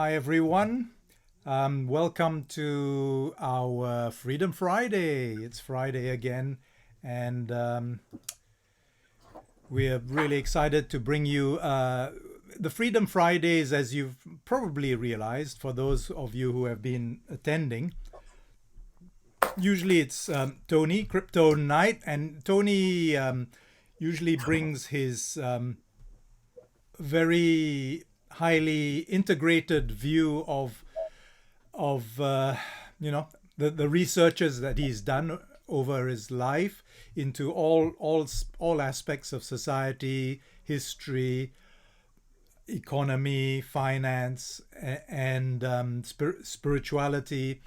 Hi, everyone. Welcome to our Freedom Friday. It's Friday again, and we're really excited to bring you the Freedom Fridays, as you've probably realized, for those of you who have been attending. Usually it's Tony, Crypto Night, and Tony usually brings his very highly integrated view of the researches that he's done over his life into all aspects of society, history, economy, finance, and spirituality.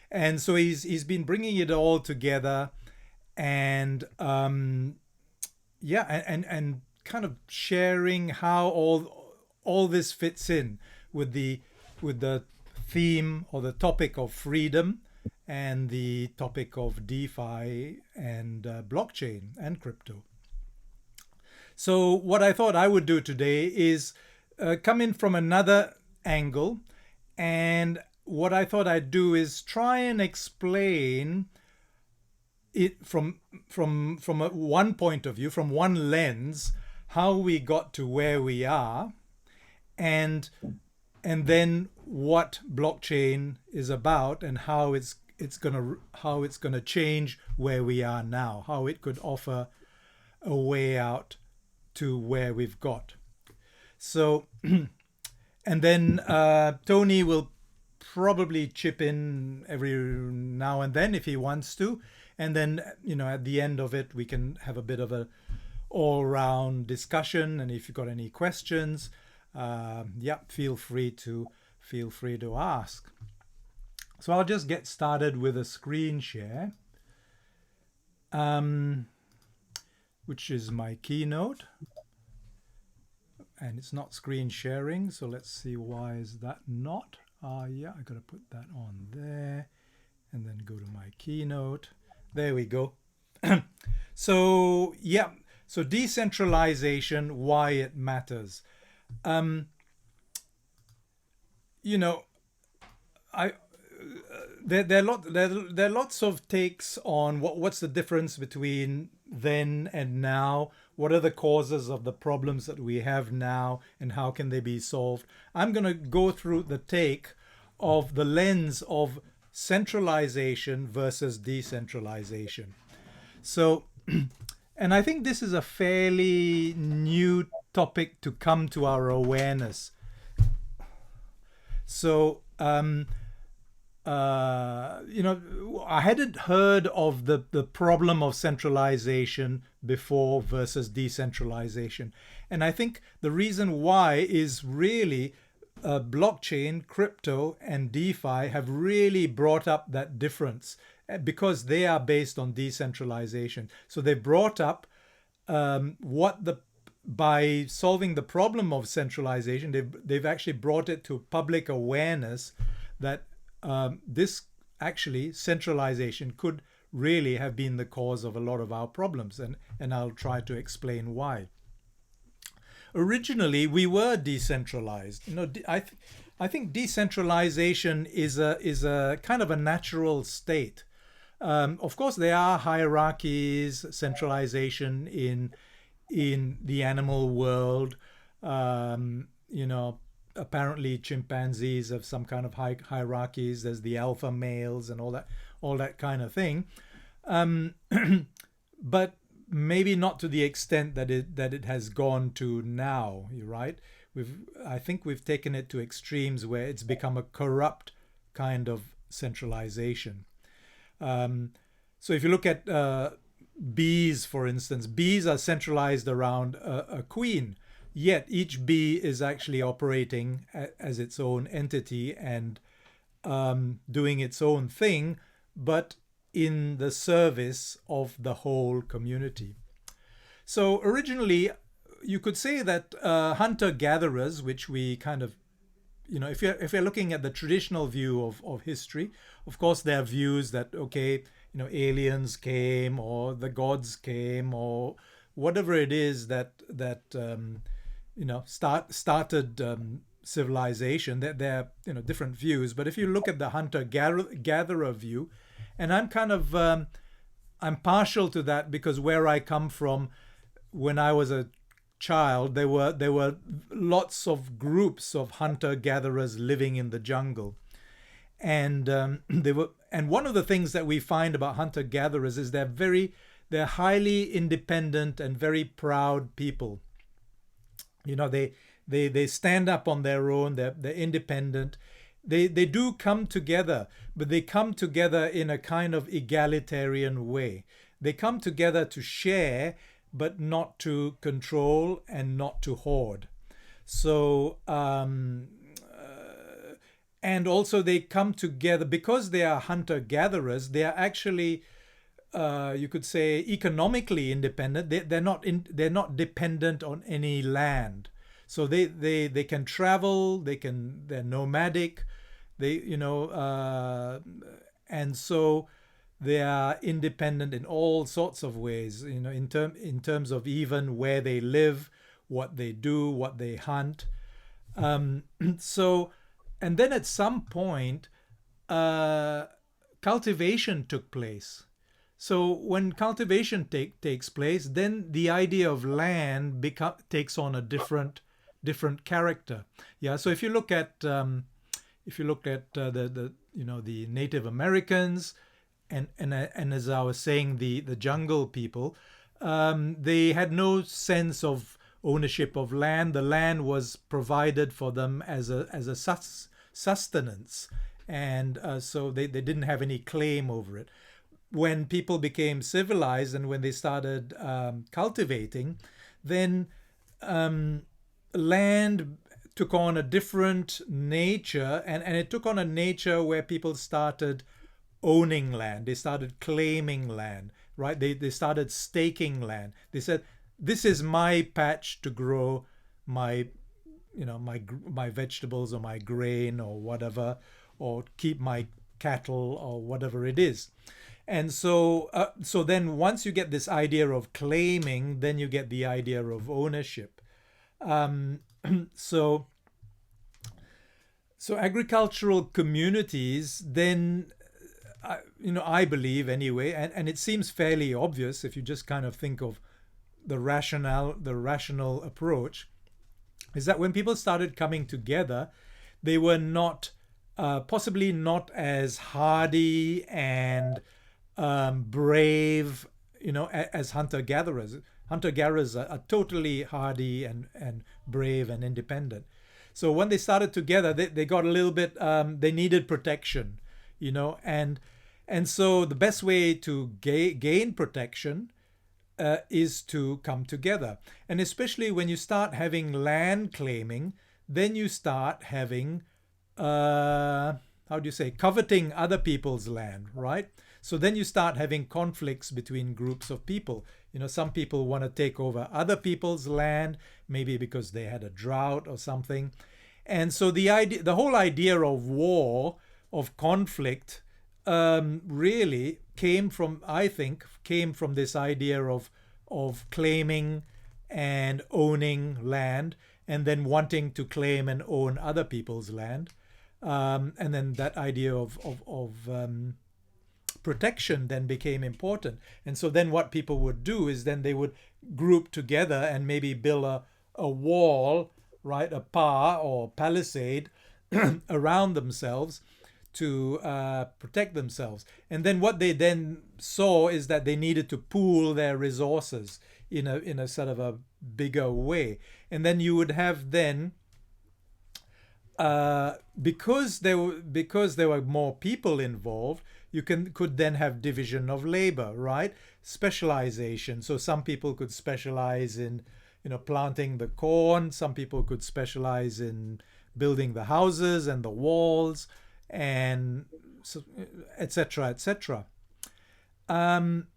And so he's been bringing it all together, and and kind of sharing how all this fits in with the theme or the topic of freedom and the topic of DeFi and blockchain and crypto. So what I thought I would do today is come in from another angle, and what I thought I'd do is try and explain it from one point of view, from one lens, how we got to where we are, and then what blockchain is about and how it's gonna change where we are now, how it could offer a way out to where we've got. So, and then Tony will probably chip in every now and then if he wants to, and then at the end of it we can have a bit of a all-round discussion. And if you've got any questions, feel free to ask. So I'll just get started with a screen share, which is my keynote, and it's not screen sharing. So let's see, why is that not? I gotta put that on there, and then go to my keynote. There we go. So so decentralization, why it matters. I there are lots of takes on what's the difference between then and now. What are the causes of the problems that we have now, and how can they be solved? I'm going to go through the take of the lens of centralization versus decentralization. So, and I think this is a fairly new topic to come to our awareness. So, I hadn't heard of the problem of centralization before versus decentralization. And I think the reason why is really blockchain, crypto, and DeFi have really brought up that difference because they are based on decentralization. So they brought up by solving the problem of centralization, they've actually brought it to public awareness that this actually centralization could really have been the cause of a lot of our problems, and I'll try to explain why. Originally, we were decentralized. I think decentralization is a kind of a natural state. Of course, there are hierarchies, centralization in the animal world. Apparently chimpanzees have some kind of hierarchies. There's the alpha males and all that kind of thing. But maybe not to the extent that it has gone to now. You're right. I think we've taken it to extremes where it's become a corrupt kind of centralization. So if you look at bees, for instance, bees are centralized around a queen. Yet each bee is actually operating as its own entity and doing its own thing, but in the service of the whole community. So originally, you could say that hunter-gatherers, which we kind of, if you're looking at the traditional view of history, of course there are views that, okay, aliens came or the gods came or whatever it is that started civilization. That there are, different views. But if you look at the hunter-gatherer view, and I'm kind of I'm partial to that, because where I come from, when I was a child, there were lots of groups of hunter-gatherers living in the jungle, and and one of the things that we find about hunter-gatherers is they're highly independent and very proud people. They stand up on their own. They're independent. They do come together, but they come together in a kind of egalitarian way. They come together to share, but not to control and not to hoard. So and also they come together because they are hunter gatherers. They are actually, you could say, economically independent. They're not dependent on any land. So they can travel. They're nomadic. And so they are independent in all sorts of ways. In terms of even where they live, what they do, what they hunt. So, and then at some point, cultivation took place. So when cultivation takes place, then the idea of land takes on a different character. Yeah. So if you look at the Native Americans, and as I was saying, the jungle people, they had no sense of ownership of land. The land was provided for them as a sustenance, and so they didn't have any claim over it. When people became civilized and when they started cultivating, then land took on a different nature, and it took on a nature where people started owning land. They started claiming land, right? They started staking land. They said, this is my patch to grow my vegetables or my grain or whatever, or keep my cattle or whatever it is. And so then once you get this idea of claiming, then you get the idea of ownership. So agricultural communities then, I believe anyway, and it seems fairly obvious if you just kind of think of the rational approach, is that when people started coming together, they were possibly not as hardy and brave, as hunter-gatherers. Hunter-gatherers are totally hardy and brave and independent. So when they started together, they got a little bit, they needed protection, and so the best way to gain protection is to come together. And especially when you start having land claiming, then you start having, coveting other people's land, right? So then you start having conflicts between groups of people. Some people want to take over other people's land, maybe because they had a drought or something. And so the whole idea of war, of conflict, really came from this idea of claiming and owning land, and then wanting to claim and own other people's land. And then that idea of protection then became important. And so then what people would do is then they would group together and maybe build a wall, right, a pa or palisade around themselves to protect themselves. And then what they then saw is that they needed to pool their resources in a sort of a bigger way. And then you would have then, because there were more people involved, you could then have division of labor, right? Specialization. So some people could specialize in, planting the corn. Some people could specialize in building the houses and the walls, and so, etc., etc. And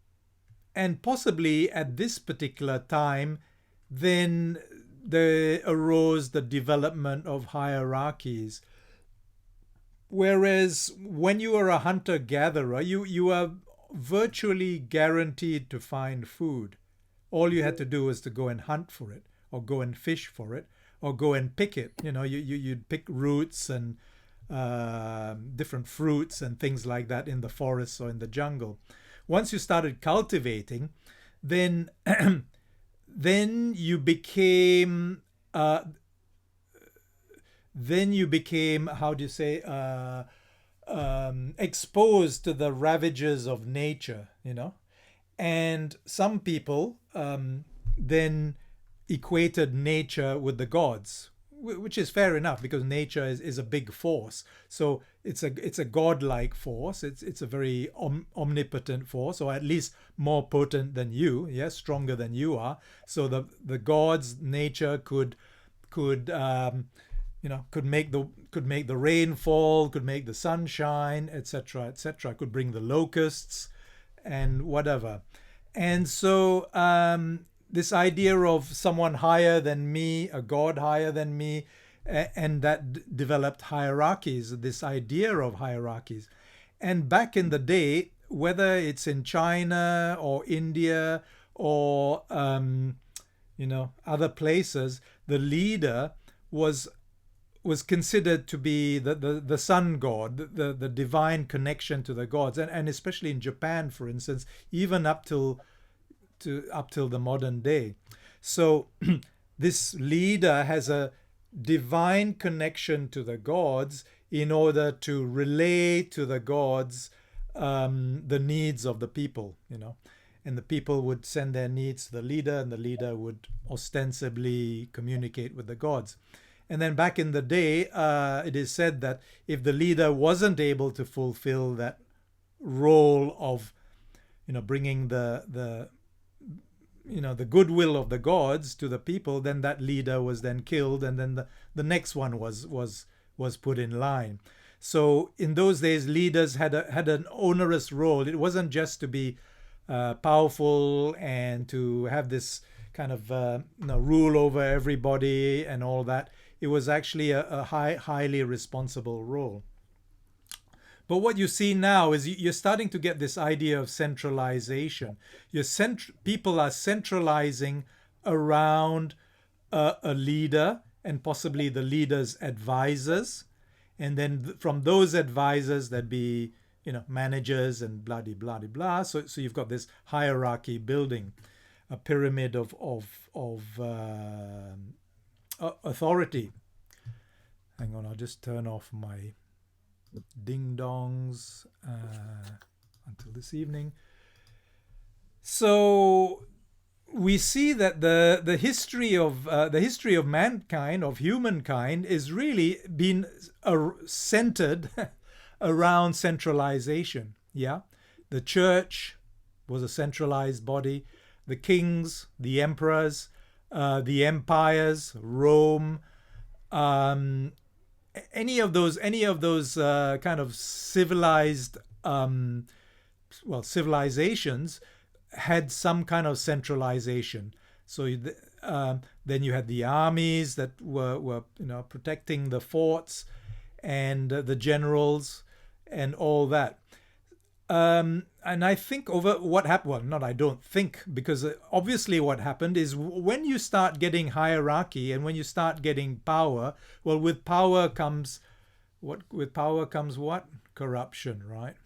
possibly at this particular time, then there arose the development of hierarchies. Whereas when you are a hunter-gatherer, you are virtually guaranteed to find food. All you had to do was to go and hunt for it or go and fish for it. or go and pick it. You'd pick roots and different fruits and things like that in the forests or in the jungle. Once you started cultivating, then then you became how do you say, exposed to the ravages of nature, and some people then equated nature with the gods, which is fair enough, because nature is a big force. So it's a godlike force. It's a very omnipotent force, or at least more potent than you, yes, stronger than you are. So the gods, nature could make the rain fall, could make the sun shine, etc., etc. Could bring the locusts and whatever. And so this idea of someone higher than me, a god higher than me, and that developed hierarchies, this idea of hierarchies. And back in the day, whether it's in China or India or other places, the leader was considered to be the sun god, the divine connection to the gods, and especially in Japan, for instance, even up till the modern day. So this leader has a divine connection to the gods in order to relay to the gods the needs of the people, and the people would send their needs to the leader, and the leader would ostensibly communicate with the gods. And then back in the day, it is said that if the leader wasn't able to fulfill that role of bringing the goodwill of the gods to the people, then that leader was then killed, and then the next one was put in line. So in those days, leaders had an onerous role. It wasn't just to be powerful and to have this kind of rule over everybody and all that. It was actually a highly responsible role. But what you see now is you're starting to get this idea of centralization. People are centralizing around a leader and possibly the leader's advisors. And then from those advisors, there'd be managers and blah, blah, blah, blah. So you've got this hierarchy building, a pyramid of authority. Hang on, I'll just turn off my ding-dongs until this evening. So we see that the history of mankind, of humankind, is really been centered around centralization. Yeah, the church was a centralized body. The kings, the emperors, the empires, Rome, any of those kind of civilized civilizations had some kind of centralization. So then you had the armies that were protecting the forts, and the generals and all that. And I think over what happened, well, not I don't think, because obviously what happened is when you start getting hierarchy and when you start getting power, well, with power comes what? Corruption, right?